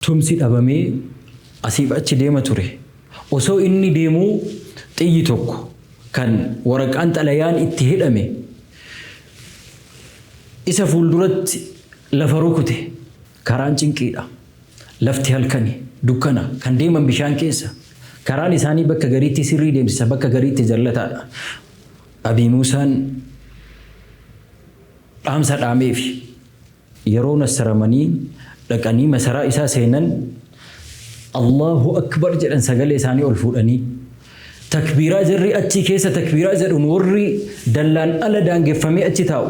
tumsi dhabamee asiif achi deema ture. Osoo inni deemuu xiyyi tokko kan waraqaan xalayaan itti hidhame isa fuulduratti lafa rukute. Karaan cinqiidha. Lafti halkani dukkana kan deeman bishaan keessa. Karaan isaanii bakka gariitti sirrii deemsisa bakka gariitti jallataadha. Abii Muusaan dhaamsa dhaameef yeroo nassaramanii dhaqanii masaraa isaa seenan Allahu akbar jedhan sagalee isaanii ol fuudhanii takbiiraa jarri achi keessa takbiiraa jedhuun warri dallaan ala daangeffamee achi taa'u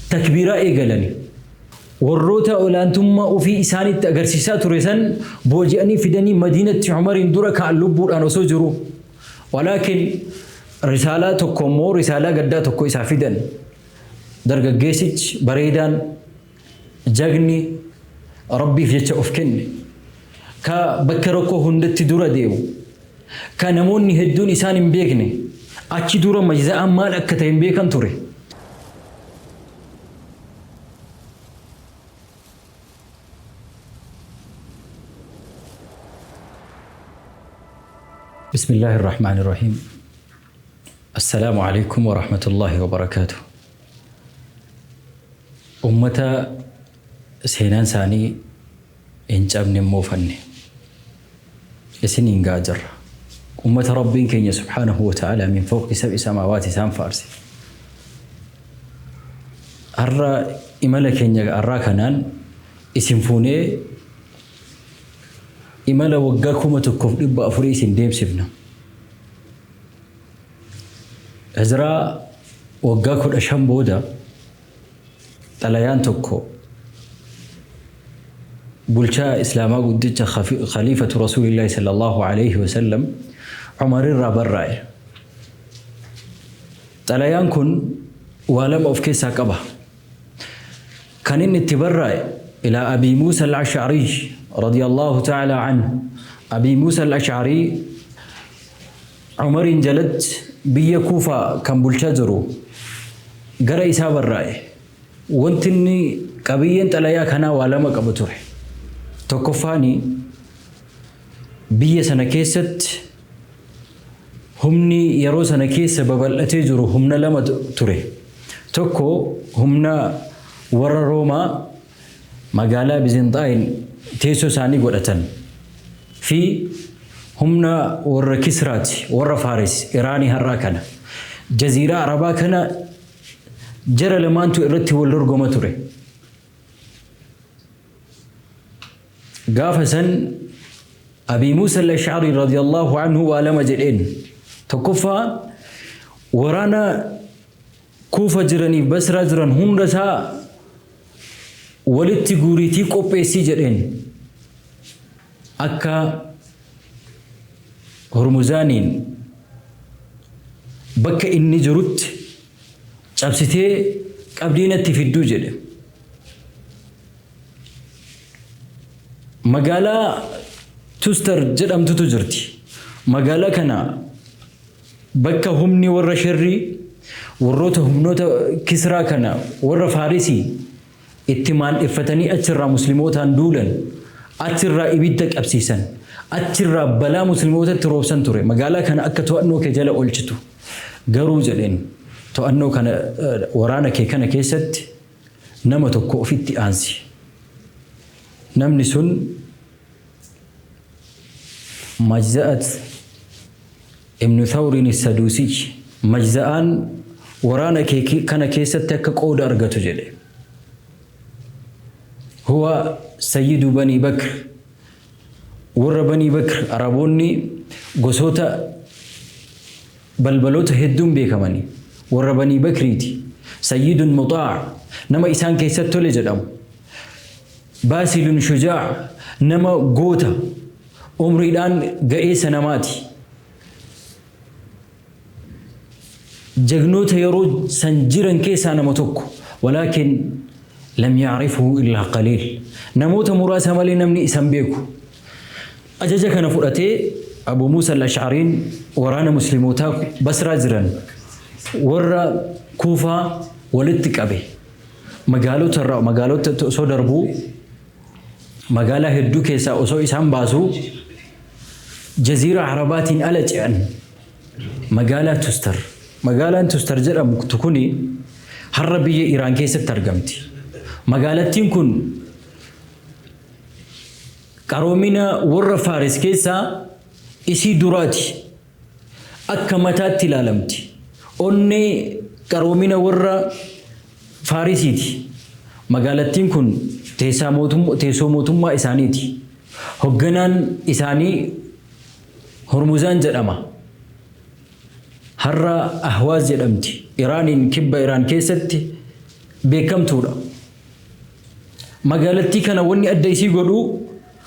takbiiraa eegalani warroota olaantummaa ofii isaaniitti agarsiisaa ture san booji'anii fidanii Madiinatti Umariin dura ka'an lubbuudhaan osoo jiru walaakin risaalaa tokko immoo risaalaa gaddaa tokko isaa fidan dargaggeessichi bareedaan jagni rabbiif jecha of kenne ka bakka rakkoo hundatti dura deemu ka namoonni hedduun isaan hin beekne achi dura majza'aan maal akka ta'e hin beekan ture. بسم الله الرحمن الرحيم. السلام عليكم ورحمة الله وبركاته. أمتا سينان ساني إنجابن موفني إسنين قاجر أمة ربين كين سبحانه وتعالى من فوق 7 سماوات سام فارسي أرى إمالا كين أرى كنان إسنفوني إمالا وقاكم تكف إبا أفريس ديم سبنا هزرا وقاكم أشام بودا تليان تكو بلشا إسلاما قدتش خليفة رسول الله صلى الله عليه وسلم عمر الرابراء تليان كن ولم أفكي ساكبه كان اتبرع إلى أبي موسى الأشعري رضي الله تعالى عنه. أبي موسى الأشعري عمر جلد بيكوفا كان بلشا قرأ إساب الرأي وانتني قبيين تلايا كنا ولما قبطره تكفاني بيا سنة كيست همني يرو سنة كيس ببل أتجرو همنا لما تره تكو همنا ورا روما مقالة بزنطاين تيسو ساني قرأتن في همنا ورا كسرات ورا فارس إيراني هراكنا جزيرة عربا كنا جرى لما أنتو إرتي والرقو ما تره قافسا أبي موسى الأشعري رضي الله عنه ولما جلين تكفى ورانا كوفة جراني بسرا جران هم رسا ولدت قوريتي قوبيسي جلين أكا هرمزانين بك إني جرت أبسيتي قبلينة في الدوجل مقالة تستر جرم تتجرتي مقالة كنا بك همني ورا شري وروت همنوت كسرا كنا ورا فارسي اتمان افتني أتشرى مسلموتان دولا أتشرى إبيدك أبسيسا أتشرى بلا مسلموتا تروبسان توري مقالة كنا أكتو أنو كجالة أولشتو قرو جلين تو أنو كان ورانا كي كان كيست نمتو كوفيتي آنسي نمني سن مجزأة ابن ثور السدوسي مجزأان ورانا كي كان كيست كقود أرغتو جلي هو سيد بني بكر ور بني بكر أرابوني قصوتا بلبلوت هدوم بيكماني ور بني بكريتي سيد مطاع نما إسان كيستو لجدام باسل شجاع نما قوتا عمريدان قئيس نماتي جغنوت يروج سنجرا كيسا نمتوك ولكن لم يعرفه إلا قليل نموت مراسة مالي نمني إسان بيكو أجاجك نفرتي أبو موسى الأشعرين ورانا مسلموتا بس راجرا ورا كوفا ولدتك أبي مقالو ترى مقالو صدربو magaalaa hedduu keessaa osoo isaan baasuu jaziira arabaatiin ala ce'an magaalaa Tustar. Magaalaan Tustar jedhamtu kuni har'a biyya Iraan keessatti argamti. Magaalattiin kun qaroomina warra Faaris keessaa isii duraati akka mataatti ilaalamti. Onnee qaroomina warra Faarisiiti. Magaalattiin kun teessoo mootummaa isaaniiti. Hogganaan isaanii Hormuzaan jedhama. Har'a Ahwaaz jedhamti. Iraaniin kibba Iraan keessatti beekamtuudha. Magaalattii kana wanni adda isii godhu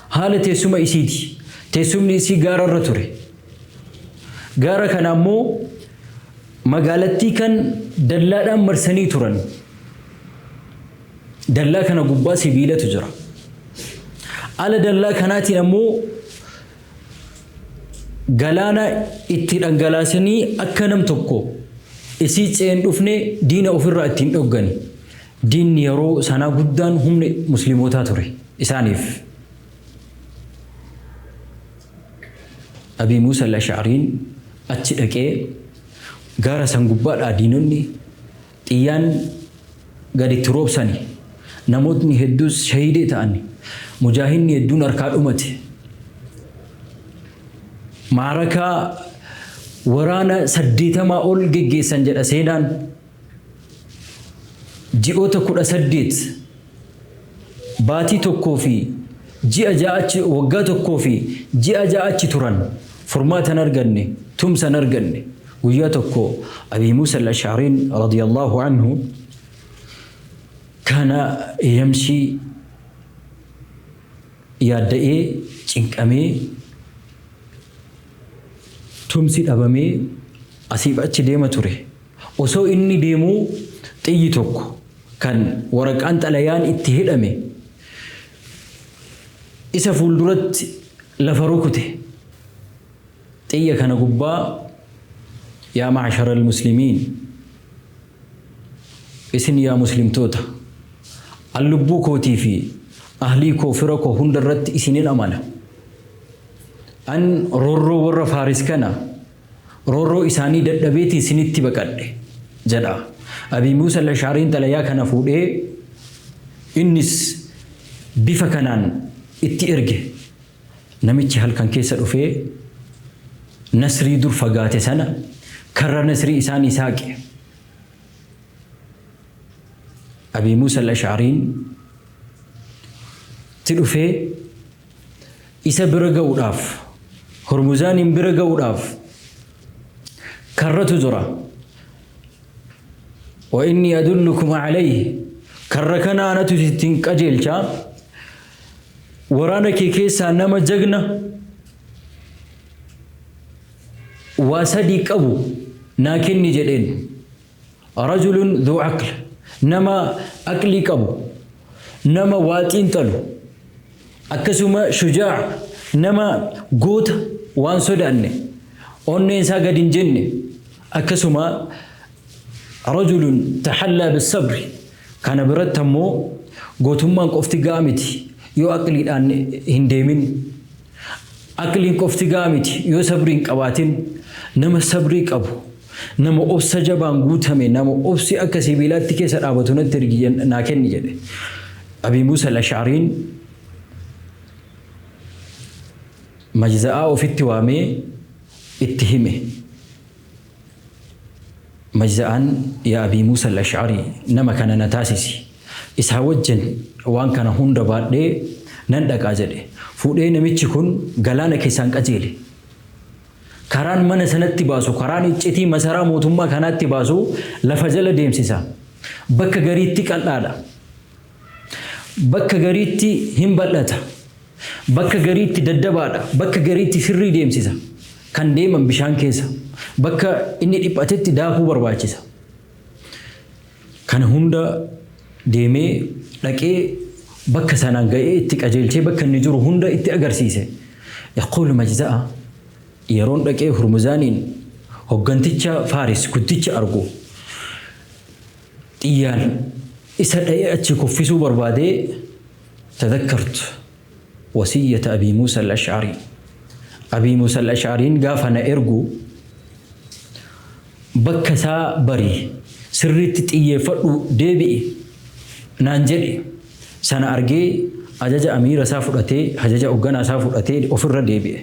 haala teessuma isiiti. Teessumni isii gaararra ture. Gaara kana ammoo magaalattii kan dallaadhaan marsanii turan. Dallaa kana gubbaa sibiilatu jira. Ala dallaa kanaatiin ammoo galaana itti dhangalaasanii akka nam tokko isii ce'een dhufne diina ofirraa ittiin dhoggani. Diinni yeroo sanaa guddaan humna muslimootaa ture isaaniif. Abii Muusaa al-Ash'ariin achi dhaqee gaara san gubbaadhaa diinonni xiyyaan gaditti roobsani. Namootni hedduus shahiidee ta'an. Mujaahinni hedduun harkaa dhumate. Maarakaa waraana 80 ol geggeessan jedha seenaan. Ji'oota 18 baatii tokkoo fi ji'a ja'achi waggaa tokkoo fi ji'a ja'achi turan. Furmaatan arganne, tumsan arganne. Guyyaa tokko Abii Muusaa al-Ash'ariin radiyallahu anhu kana yamshii yaadda'ee cinqamee tumsi dhabamee asiif achi deema ture. Osoo inni deemuu xiyyi tokko kan waraqaan xalayaan itti hidhame isa fuulduratti lafa rukute. Xiyya kana gubbaa yaa ma'ashara al-muslimiin isin yaa muslimtoota an lubbuu kootii fi ahlii koo fira koo hunda irratti isinin amana. An roorroo warra Faaris kana roorroo isaanii dadhabeetii isinitti baqadhe jedha. Abii Muusaa al-Ash'ariin xalayaa kana fuudhee innis bifa kanaan itti erge. Namichi halkan keessa dhufee nasrii dur fagaate sana karra nasrii isaanii saaqe. Abii Muusaa al-Ash'ariin ti dhufee isa bira ga'uudhaaf Hormuzaaniin bira ga'uudhaaf karratu jira. Wa inni adullukum alayhi karra kana anatu ittiin qajeelcha. Waraana kee keessaa nama jagna waa sadii qabu naa kenni jedheen. Rajulun dhuu aql nama aqlii qabu nama waa xiinxalu akkasuma shujaa nama goota waan sodaanne onneen isaa gad hin jenne akkasuma rajulun taxallaa bisabri kana biratti ammoo gootummaan qofti ga'a miti yoo aqliidhaan hin deemin aqliin qofti ga'a miti yoo sabrii hin qabaatin nama sabrii qabu nama obsa jabaan guutame nama obsi akka sibiilaatti keessa dhaabatu natti ergi naa kenni jedhe. Abii Muusaa al-Ash'ariin majza'aa ofitti waamee itti hime. Majza'aan yaa Abii Muusaa al-Ash'arii nama kana na taasisi. Isaa wajjin waan kana hunda baadhee nan dhaqaa jedhe. Fuudhee namichi kun galaana keessaan qajeele. Karaan mana sanatti baasu karaan iccitii masaraa mootummaa kanaatti baasu lafa jala deemsisa. Bakka gariitti qal'aadha. Bakka gariitti hin bal'ata. Bakka gariitti daddabaadha. Bakka gariitti sirrii deemsisa. Kan deeman bishaan keessa. Bakka inni dhiphatetti daakuu barbaachisa. Kana hunda deemee dhaqee bakka sanaan ga'ee itti qajeelchee bakka inni jiru hunda itti agarsiise. Yaquulu majza'a yeroon dhaqee Hurmuzaaniin hogganticha Faaris guddicha argu xiyyaan isa dha'ee achi kuffisuu barbaadee tadakkartu وصية أبي موسى الأشعري أبي موسى الأشعري قافنا إرجو بكسا بري سرت تيفرو ديبي نانجلي سنة أرجي أجج أمير سافرتي أجج أوغانا سافرتي أفر ديبي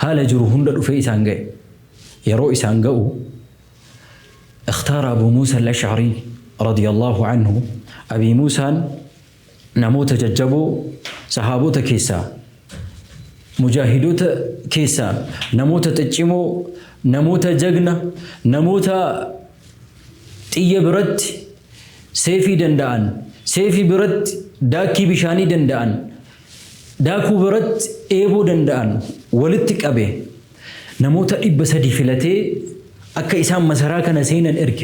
هال جروهن في إسانجي يرو إسانجو اختار أبو موسى الأشعري رضي الله عنه أبي موسى نموت ججبو صحابوت كيسا مجاهدوت كيسا نموت تجمو نموت جغنا نموت تيبرت سيفي دندان سيفي برت داكي بشاني دندان داكو برت ايبو دندان ولتك أبي نموت إبسدي فلتي أكا إسام مسراك نسينا الإرك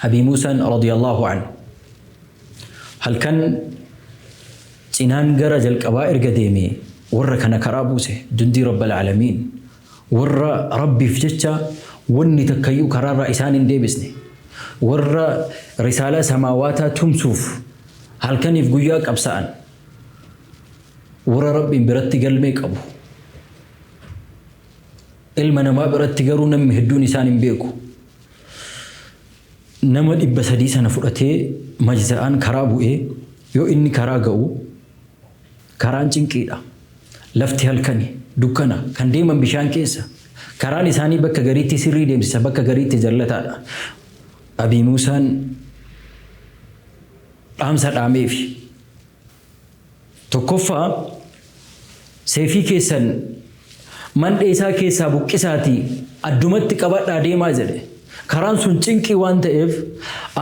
أبي موسى رضي الله عنه هل كان سنان جرج الكبائر قديمي ورا كان كرابوسه جندي رب العالمين ورا ربي فجتة وني تكيو كرار رئيسان ديبسني ورا رسالة سماواتا تمسوف هل كان يفقياك أبسان ورا ربي برتي قلبك أبو ilma namaa biratti garuu namni hedduun isaan hin beeku nama dhibba sadii sana fudhatee majza'aan karaa bu'ee yoo inni karaa ga'u karaan cinqiidha lafti halkani dukkana kan deeman bishaan keessa karaan isaanii bakka gariitti sirrii deemsisa bakka gariitti jallataadha Abii Muusaan dhaamsa dhaameef tokkoffaa seefii keessan man dheesaa keessaa buqqisaatii addumatti qabadhaa deemaa jedhe karaan sun cinqii waan ta'eef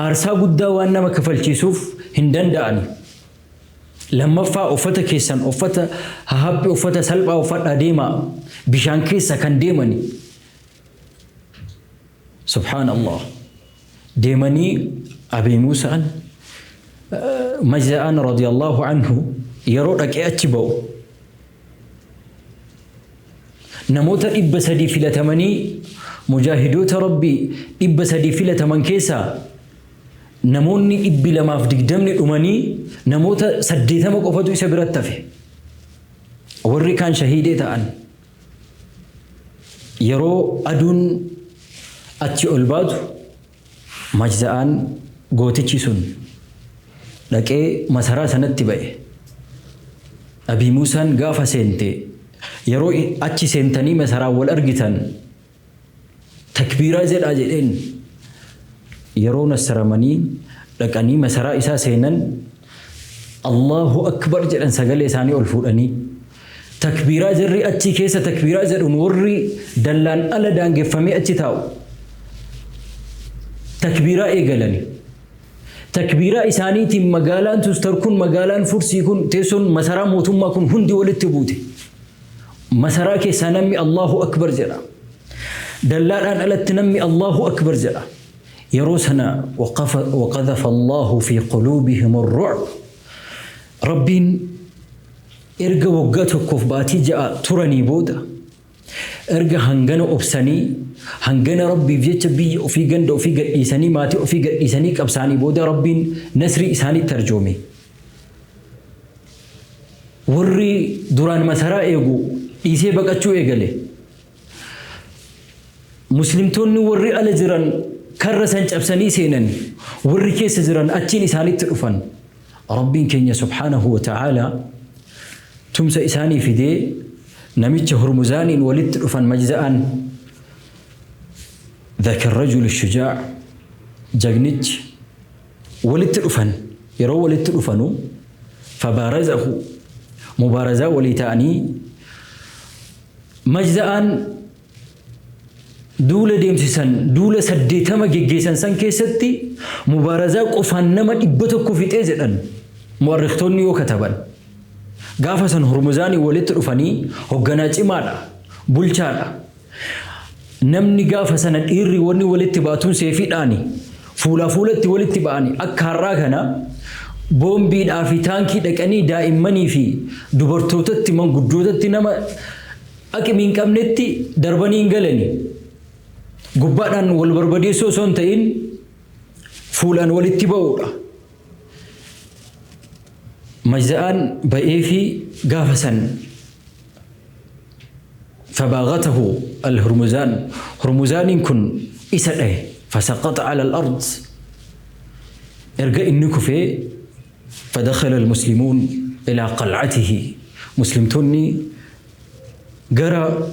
aarsaa guddaa waan nama kafalchiisuuf hin danda'ani lammaffaa uffata keessan uffata hahabbi uffata salphaa uffadhaa deemaa bishaan keessa kan deemani subhaanallah deemanii Abii Muusaan majza'aan radiyallahu anhu yeroo dhaqee achi ba'u namoota dhibba sadii filatamanii mujaahidoota rabbii dhibba sadii filataman keessaa namoonni 220 dhumanii namoota 80 qofatu isa biratti hafe warri kaan shahiidee ta'an yeroo aduun achi ol baatu majza'aan gootichi sun dhaqee masaraa sanatti ba'e Abii Muusaan gaafa seente yeroo achi seentanii masaraa wal argitan takbiiraa jedhaa jedheen yeroo nassaramanii dhaqanii masaraa isaa seenan Allahu akbar jedhan sagalee isaanii ol fuudhanii takbiiraa jirri achi keessa takbiiraa jedhuun warri dallaan ala daangeffamee achi taa'u takbiiraa eegalani takbiiraa isaaniitiin magaalaan Tustar kun magaalaan Fursii kun teessoon masaraa mootummaa kun hundi walitti buute masaraa keessaa namni Allahu akbar jedha dallaadhaan alatti namni Allahu akbar jedha yeroo sana waqadhafa Allahu fi quluubihim ar-ru'b rabbiin erga waggaa tokkoof baatii ja'a turanii booda erga hangana obsanii hangana rabbiif jecha biyya ofii ganda ofii gadhiisanii maatii ofii gadhiisanii qabsaanii booda rabbiin nasrii isaanii tarjoome warri duraan masaraa eegu dhiisee baqachuu eegale muslimtoonni warri ala jiran karra san cabsanii seenan warri keessa jiran achiin isaanitti dhufan rabbiin keenya subhaanahu wa ta'ala tumsa isaanii fidee namicha hurmuzaaniin walitti dhufan majza'aan ذاك الرجل الشجاع جغنج ولت دفن يرو ولت دفنو فبارزه مبارزة ولتاني مجزان دولة ديمسسن دولة سديتما جيجيسن سن كيستي مبارزة قفان نما دبتو كفيت ازدن مؤرختوني وكتبن غافسن هرمزاني ولت دفني هوغنا چمالا بولچالا namni gaafa sana dhiirri wanni walitti baatuun seefiidhaani fuula fuulatti walitti ba'ani akka har'aa kana boombiidhaa fi taankii dhaqanii daa'immanii fi dubartootatti manguddootatti nama aqimii hin qabnetti darbanii hin galani gubbaadhaan wal barbadeessoo osoo hin ta'in fuulaan walitti ba'uudha مجزأن بإيفي قافسا فباغته الهرمزان هرمزان كن إسأله فسقط على الأرض ارجع إنك في فدخل المسلمون إلى قلعته مسلمتوني قرأ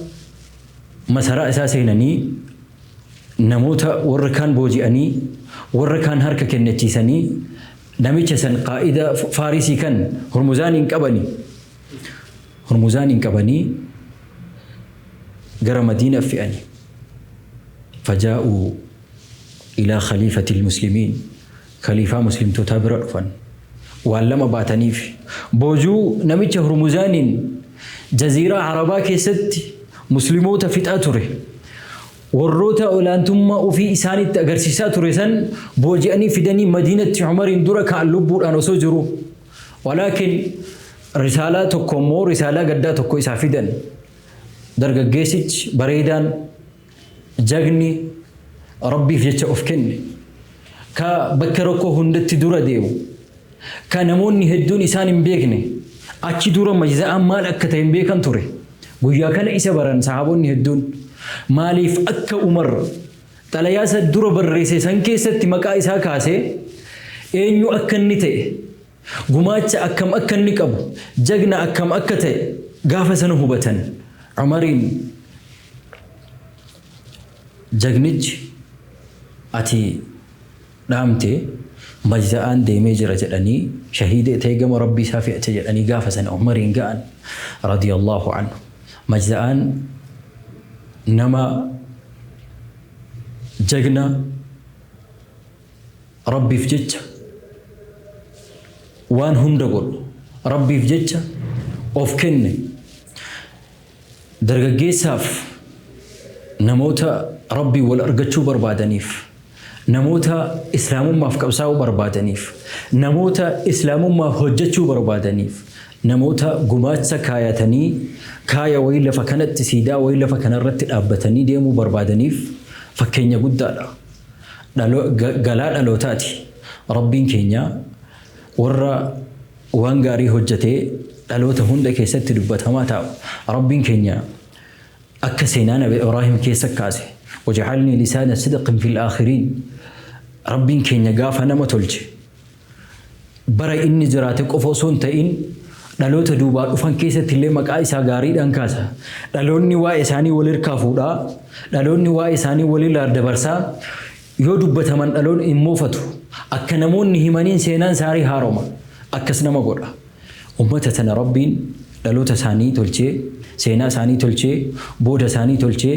مسراء أساسينني نموت وركان بوجئني وركان هركا كنتيسني نميتشسن قائد فارسي كان هرمزان كبني قرأ مدينة فئني فجاءوا إلى خليفة المسلمين خليفة مسلم تتابر فن وعلم باتنيف بوجو نميتش هرمزان جزيرة عربا كيست مسلموت فتاتره وروتا أولانتم وفي إساني تأجرسيسات رسن بوجئني فدني مدينة عمر درك اللبور أنا سجرو ولكن رسالة تكمو رسالة قد تكو إسافدن درجة جيسج بريدان جغني ربي فيتش أفكني كا بكركو هندت دورا ديو كانموني هدون إسان بيكني أكيد دورا مجزاء مال أكتين بيكن توري ويا كان إيسا بران صحابوني هدون ماليف أكا عمر تلاياسا دورا برريسي سنكيسا تمكا إسا كاسي إنيو أكن نتي قماتش أكم أكن نكب جغنا أكم أكتي غافة سنهبتن عمرين جغنج أتي دامتي مجزاءان ديميج رجلني شهيد تيغم ربي سافئ تجلني غافة عمرين قان رضي الله عنه مجزاءان نما جغنا ربي فجج وان هندقل ربي فجج أوفكني درجة ساف نموتا ربي والأرجتشو بربادنيف نموتا إسلام ما فكبساو بربادنيف نموتا إسلام ما هجتشو بربادنيف نموتا قمات سكايتني كايا ويلا فكانت تسيدا ويلا فكان رت أبتني ديمو بربادنيف فكينيا قدالا قلال ألوتاتي ربين كينيا ورا وانغاري هجتي ألوتا هندا كيست دبتها ما تاو ربين كينيا أكسينانا بإبراهيم كيسك كاسي وجعلني لسان صدق في الآخرين ربين كينيا قافا نما تلجي برا إني جراتك أفوسون تئين دلوت دوبا أفن كيسة تلي مكاي ساغاري دان كاسا دلوني وا إساني ولير كافودا دلوني وا إساني ولير لردبرسا يو دبتا من دلون إموفتو أكنمون نهمانين سينان ساري هاروما أكسنما قولا أمتتنا ربين دلوت ساني تلجي سينا ساني تلجي بودا ساني تلجي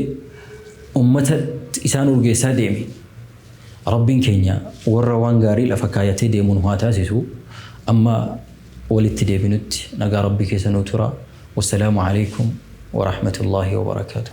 أمتت إسان urgeessaa deemi rabbiin keenya warra waan gaarii lafa kaayatee deemuun haa taasisu amma walitti deebinutti nagaa rabbii keessa nuu tura wassalaamu alaykum wa rahmatullahi wa barakaatuh